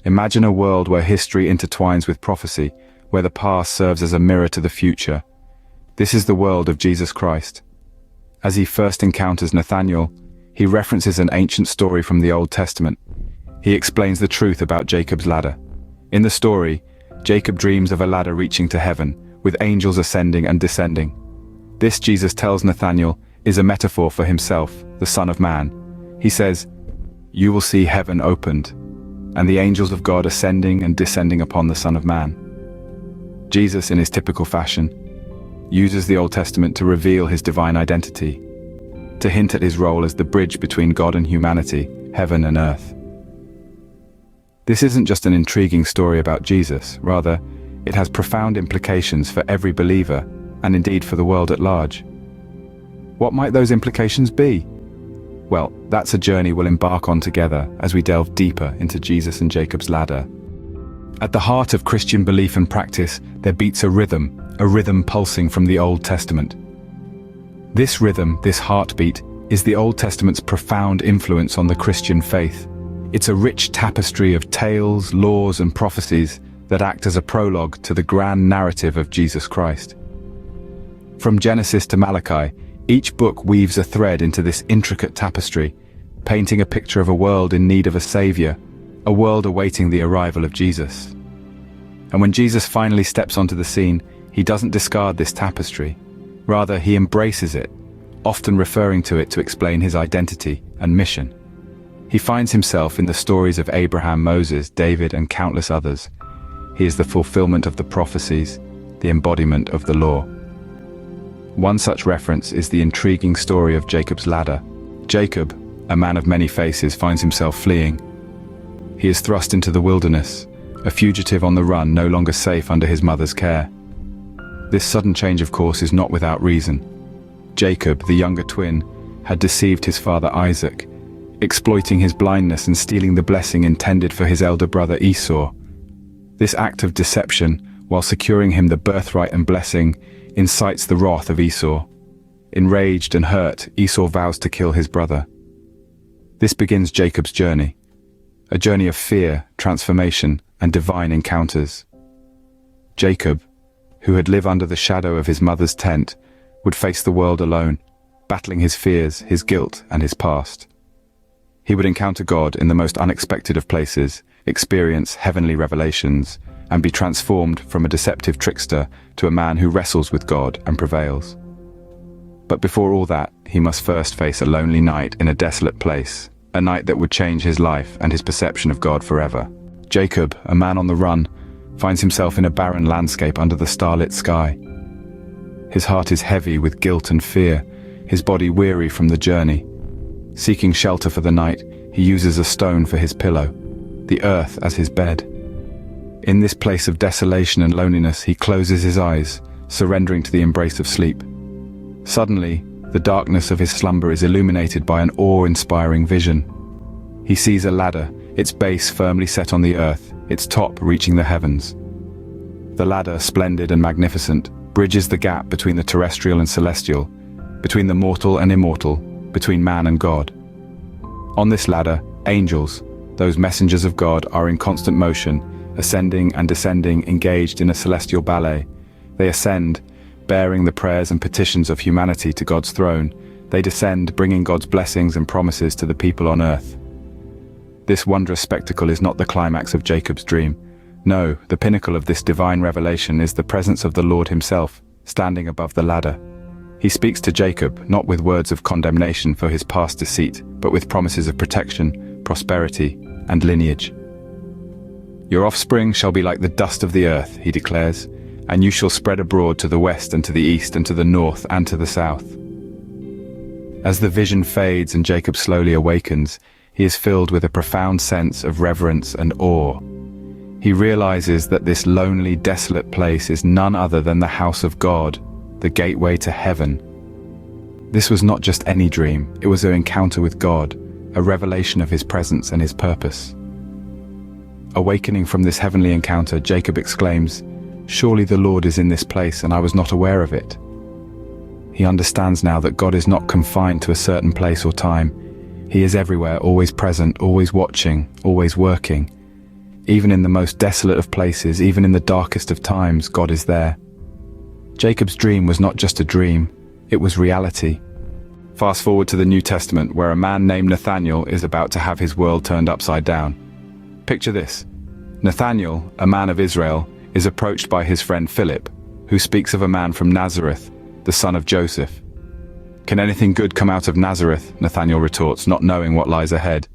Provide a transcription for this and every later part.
Imagine a world where history intertwines with prophecy, where the past serves as a mirror to the future. This is the world of Jesus Christ. As he first encounters Nathanael, he references an ancient story from the Old Testament. He explains the truth about Jacob's ladder. In the story, Jacob dreams of a ladder reaching to heaven, with angels ascending and descending. This, Jesus tells Nathanael, is a metaphor for himself, the Son of Man. He says, "You will see heaven opened, and the angels of God ascending and descending upon the Son of Man." Jesus, in his typical fashion, uses the Old Testament to reveal his divine identity, to hint at his role as the bridge between God and humanity, heaven and earth. This isn't just an intriguing story about Jesus, rather, it has profound implications for every believer, and indeed for the world at large. What might those implications be? Well, that's a journey we'll embark on together as we delve deeper into Jesus and Jacob's ladder. At the heart of Christian belief and practice, there beats a rhythm pulsing from the Old Testament. This rhythm, this heartbeat, is the Old Testament's profound influence on the Christian faith. It's a rich tapestry of tales, laws, and prophecies that act as a prologue to the grand narrative of Jesus Christ. From Genesis to Malachi, each book weaves a thread into this intricate tapestry, painting a picture of a world in need of a savior, a world awaiting the arrival of Jesus. And when Jesus finally steps onto the scene, he doesn't discard this tapestry. Rather, he embraces it, often referring to it to explain his identity and mission. He finds himself in the stories of Abraham, Moses, David, and countless others. He is the fulfillment of the prophecies, the embodiment of the law. One such reference is the intriguing story of Jacob's ladder. Jacob, a man of many faces, finds himself fleeing. He is thrust into the wilderness, a fugitive on the run, no longer safe under his mother's care. This sudden change of course is not without reason. Jacob, the younger twin, had deceived his father Isaac, exploiting his blindness and stealing the blessing intended for his elder brother Esau. This act of deception, while securing him the birthright and blessing, incites the wrath of Esau. Enraged and hurt, Esau vows to kill his brother. This begins Jacob's journey, a journey of fear, transformation, and divine encounters. Jacob, who had lived under the shadow of his mother's tent, would face the world alone, battling his fears, his guilt, and his past. He would encounter God in the most unexpected of places, experience heavenly revelations, and be transformed from a deceptive trickster to a man who wrestles with God and prevails. But before all that, he must first face a lonely night in a desolate place, a night that would change his life and his perception of God forever. Jacob, a man on the run, finds himself in a barren landscape under the starlit sky. His heart is heavy with guilt and fear, his body weary from the journey. Seeking shelter for the night, he uses a stone for his pillow, the earth as his bed. In this place of desolation and loneliness, he closes his eyes, surrendering to the embrace of sleep. Suddenly, the darkness of his slumber is illuminated by an awe-inspiring vision. He sees a ladder, its base firmly set on the earth, its top reaching the heavens. The ladder, splendid and magnificent, bridges the gap between the terrestrial and celestial, between the mortal and immortal, between man and God. On this ladder, angels, those messengers of God, are in constant motion, ascending and descending, engaged in a celestial ballet. They ascend, bearing the prayers and petitions of humanity to God's throne. They descend, bringing God's blessings and promises to the people on earth. This wondrous spectacle is not the climax of Jacob's dream. No, the pinnacle of this divine revelation is the presence of the Lord himself, standing above the ladder. He speaks to Jacob, not with words of condemnation for his past deceit, but with promises of protection, prosperity, and lineage. "Your offspring shall be like the dust of the earth," he declares, "and you shall spread abroad to the west and to the east and to the north and to the south." As the vision fades and Jacob slowly awakens, he is filled with a profound sense of reverence and awe. He realizes that this lonely, desolate place is none other than the house of God, the gateway to heaven. This was not just any dream, it was an encounter with God, a revelation of his presence and his purpose. Awakening from this heavenly encounter, Jacob exclaims, "Surely the Lord is in this place and I was not aware of it." He understands now that God is not confined to a certain place or time. He is everywhere, always present, always watching, always working. even in the most desolate of places, even in the darkest of times, God is there. Jacob's dream was not just a dream, it was reality. Fast forward to the New Testament, where a man named Nathanael is about to have his world turned upside down. Picture this. Nathanael, a man of Israel, is approached by his friend Philip, who speaks of a man from Nazareth, the son of Joseph. "Can anything good come out of Nazareth?" Nathanael retorts, not knowing what lies ahead.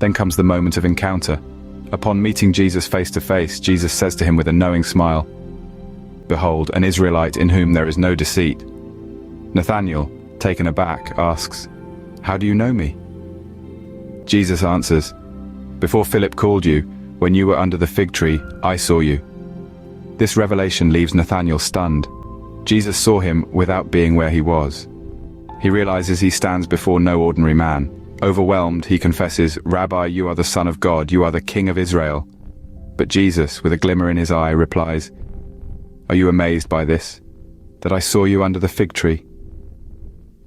Then comes the moment of encounter. Upon meeting Jesus face to face, Jesus says to him with a knowing smile, "Behold, an Israelite in whom there is no deceit." Nathanael, taken aback, asks, "How do you know me?" Jesus answers, "Before Philip called you, when you were under the fig tree, I saw you." This revelation leaves Nathanael stunned. Jesus saw him without being where he was. He realizes he stands before no ordinary man. Overwhelmed, he confesses, "Rabbi, you are the Son of God, you are the King of Israel." But Jesus, with a glimmer in his eye, replies, "Are you amazed by this, that I saw you under the fig tree?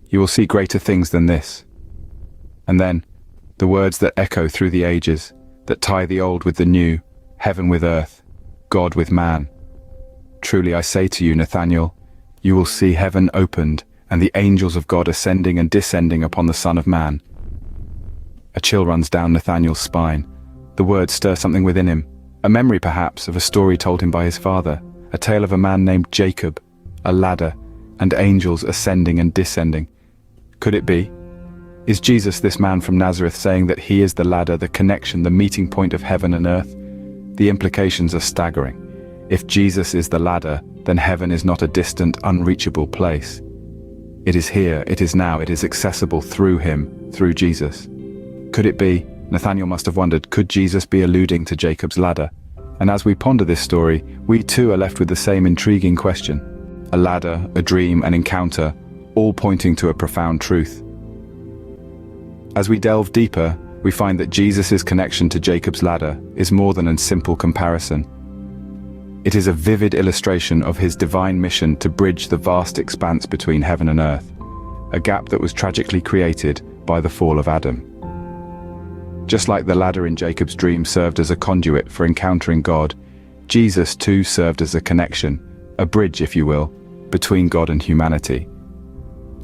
You will see greater things than this." And then, the words that echo through the ages, that tie the old with the new, heaven with earth, God with man. "Truly I say to you, Nathanael, you will see heaven opened, and the angels of God ascending and descending upon the Son of Man." A chill runs down Nathanael's spine. The words stir something within him, a memory perhaps of a story told him by his father, a tale of a man named Jacob, a ladder, and angels ascending and descending. Could it be? Is Jesus, this man from Nazareth, saying that he is the ladder, the connection, the meeting point of heaven and earth? The implications are staggering. If Jesus is the ladder, then heaven is not a distant, unreachable place. It is here, it is now, it is accessible through him, through Jesus. Could it be? Nathanael must have wondered, could Jesus be alluding to Jacob's ladder? And as we ponder this story, we too are left with the same intriguing question. A ladder, a dream, an encounter, all pointing to a profound truth. As we delve deeper, we find that Jesus' connection to Jacob's ladder is more than a simple comparison. It is a vivid illustration of his divine mission to bridge the vast expanse between heaven and earth, a gap that was tragically created by the fall of Adam. Just like the ladder in Jacob's dream served as a conduit for encountering God, Jesus too served as a connection, a bridge, if you will, between God and humanity.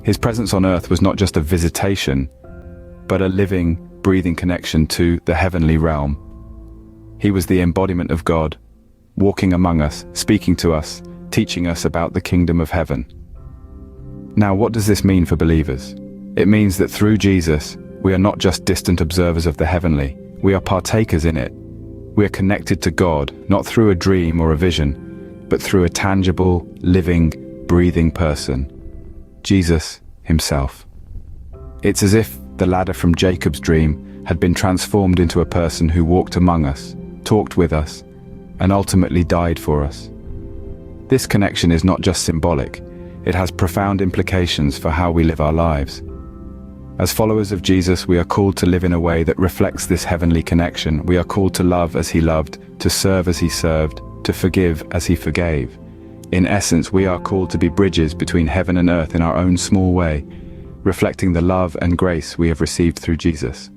His presence on earth was not just a visitation, but a living, breathing connection to the heavenly realm. He was the embodiment of God, walking among us, speaking to us, teaching us about the kingdom of heaven. Now, what does this mean for believers? It means that through Jesus, we are not just distant observers of the heavenly, we are partakers in it. We are connected to God, not through a dream or a vision, but through a tangible, living, breathing person, Jesus himself. It's as if the ladder from Jacob's dream had been transformed into a person who walked among us, talked with us, and ultimately died for us. This connection is not just symbolic, it has profound implications for how we live our lives. As followers of Jesus, we are called to live in a way that reflects this heavenly connection. We are called to love as he loved, to serve as he served, to forgive as he forgave. In essence, we are called to be bridges between heaven and earth in our own small way, reflecting the love and grace we have received through Jesus.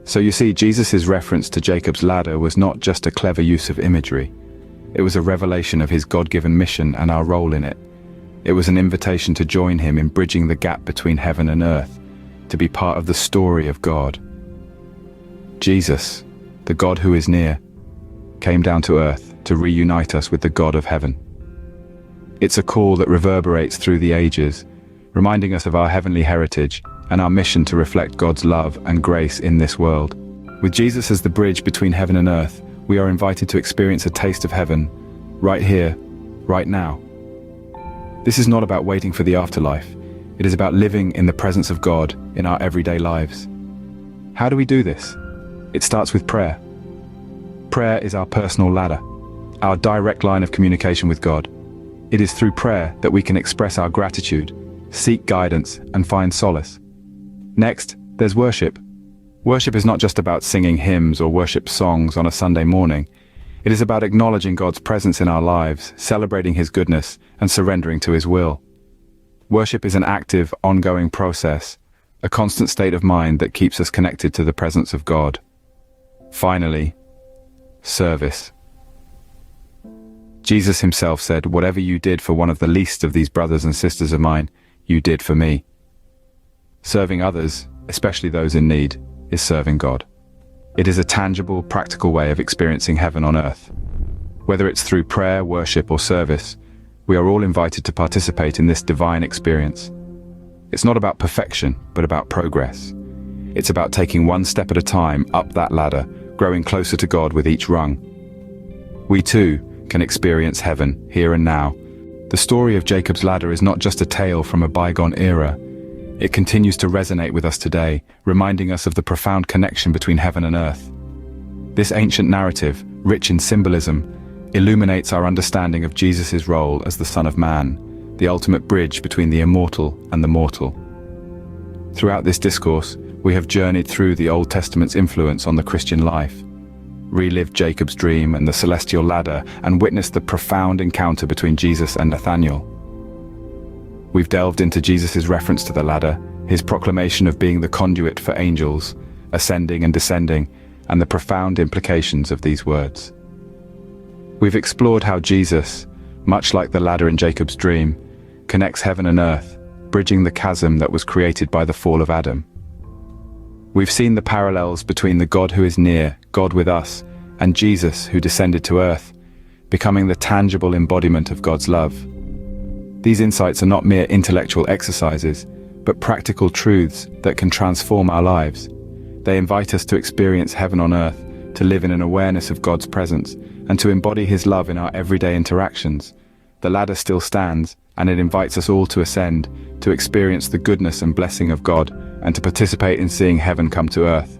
So you see, Jesus' reference to Jacob's ladder was not just a clever use of imagery. It was a revelation of his God-given mission and our role in it. It was an invitation to join him in bridging the gap between heaven and earth, to be part of the story of God. Jesus, the God who is near, came down to earth to reunite us with the God of heaven. It's a call that reverberates through the ages, reminding us of our heavenly heritage and our mission to reflect God's love and grace in this world. With Jesus as the bridge between heaven and earth, we are invited to experience a taste of heaven, right here, right now. This is not about waiting for the afterlife. It is about living in the presence of God in our everyday lives. How do we do this? It starts with prayer. Prayer is our personal ladder, our direct line of communication with God. It is through prayer that we can express our gratitude, seek guidance, and find solace. Next, there's worship. Worship is not just about singing hymns or worship songs on a Sunday morning. It is about acknowledging God's presence in our lives, celebrating his goodness, and surrendering to his will. Worship is an active, ongoing process, a constant state of mind that keeps us connected to the presence of God. Finally, service. Jesus himself said, "Whatever you did for one of the least of these brothers and sisters of mine, you did for me." Serving others, especially those in need, is serving God. It is a tangible, practical way of experiencing heaven on earth. Whether it's through prayer, worship, or service, we are all invited to participate in this divine experience. It's not about perfection, but about progress. It's about taking one step at a time up that ladder, growing closer to God with each rung. We too can experience heaven here and now. The story of Jacob's ladder is not just a tale from a bygone era. It continues to resonate with us today, reminding us of the profound connection between heaven and earth. This ancient narrative, rich in symbolism, illuminates our understanding of Jesus' role as the Son of Man, the ultimate bridge between the immortal and the mortal. Throughout this discourse, we have journeyed through the Old Testament's influence on the Christian life, relived Jacob's dream and the celestial ladder, and witnessed the profound encounter between Jesus and Nathanael. We've delved into Jesus' reference to the ladder, his proclamation of being the conduit for angels, ascending and descending, and the profound implications of these words. We've explored how Jesus, much like the ladder in Jacob's dream, connects heaven and earth, bridging the chasm that was created by the fall of Adam. We've seen the parallels between the God who is near, God with us, and Jesus who descended to earth, becoming the tangible embodiment of God's love. These insights are not mere intellectual exercises, but practical truths that can transform our lives. They invite us to experience heaven on earth, to live in an awareness of God's presence, and to embody His love in our everyday interactions. The ladder still stands, and it invites us all to ascend, to experience the goodness and blessing of God, and to participate in seeing heaven come to earth.